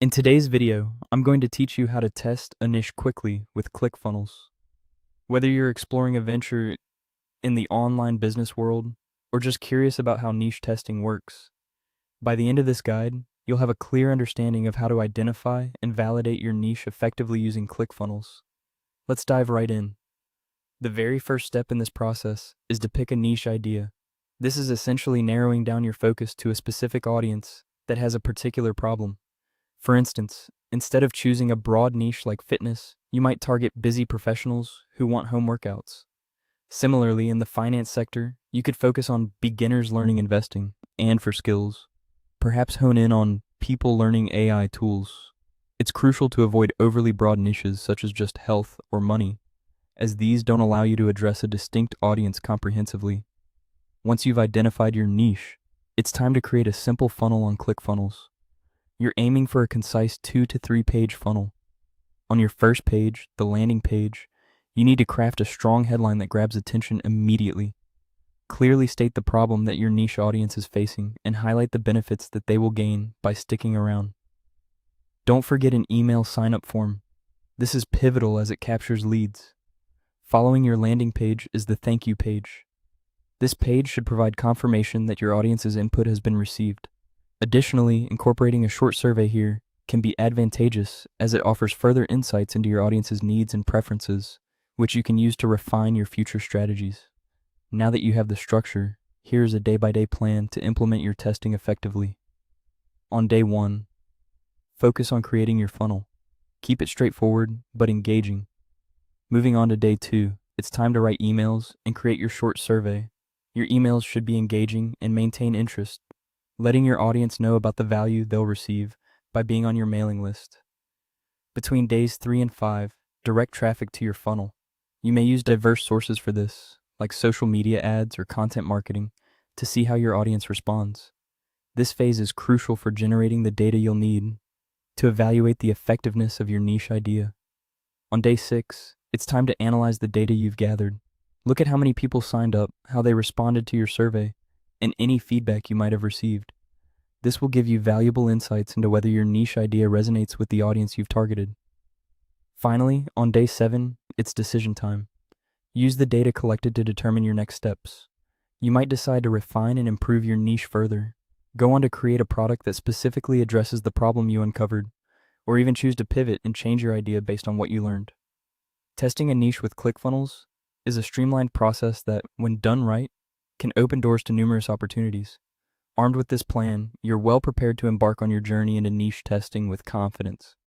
In today's video, I'm going to teach you how to test a niche quickly with ClickFunnels. Whether you're exploring a venture in the online business world or just curious about how niche testing works, by the end of this guide, you'll have a clear understanding of how to identify and validate your niche effectively using ClickFunnels. Let's dive right in. The very first step in this process is to pick a niche idea. This is essentially narrowing down your focus to a specific audience that has a particular problem. For instance, instead of choosing a broad niche like fitness, you might target busy professionals who want home workouts. Similarly, in the finance sector, you could focus on beginners learning investing and for skills. Perhaps hone in on people learning AI tools. It's crucial to avoid overly broad niches such as just health or money, as these don't allow you to address a distinct audience comprehensively. Once you've identified your niche, it's time to create a simple funnel on ClickFunnels. You're aiming for a concise 2 to 3 page funnel. On your first page, the landing page, you need to craft a strong headline that grabs attention immediately. Clearly state the problem that your niche audience is facing and highlight the benefits that they will gain by sticking around. Don't forget an email sign-up form. This is pivotal as it captures leads. Following your landing page is the thank you page. This page should provide confirmation that your audience's input has been received. Additionally, incorporating a short survey here can be advantageous as it offers further insights into your audience's needs and preferences, which you can use to refine your future strategies. Now that you have the structure, here's a day-by-day plan to implement your testing effectively. On day 1, focus on creating your funnel. Keep it straightforward but engaging. Moving on to day 2, it's time to write emails and create your short survey. Your emails should be engaging and maintain interest, letting your audience know about the value they'll receive by being on your mailing list. Between days 3 and 5, direct traffic to your funnel. You may use diverse sources for this, like social media ads or content marketing, to see how your audience responds. This phase is crucial for generating the data you'll need to evaluate the effectiveness of your niche idea. On day 6, it's time to analyze the data you've gathered. Look at how many people signed up, how they responded to your survey, and any feedback you might have received. This will give you valuable insights into whether your niche idea resonates with the audience you've targeted. Finally, on day 7, it's decision time. Use the data collected to determine your next steps. You might decide to refine and improve your niche further, go on to create a product that specifically addresses the problem you uncovered, or even choose to pivot and change your idea based on what you learned. Testing a niche with ClickFunnels is a streamlined process that, when done right, can open doors to numerous opportunities. Armed with this plan, you're well prepared to embark on your journey into niche testing with confidence.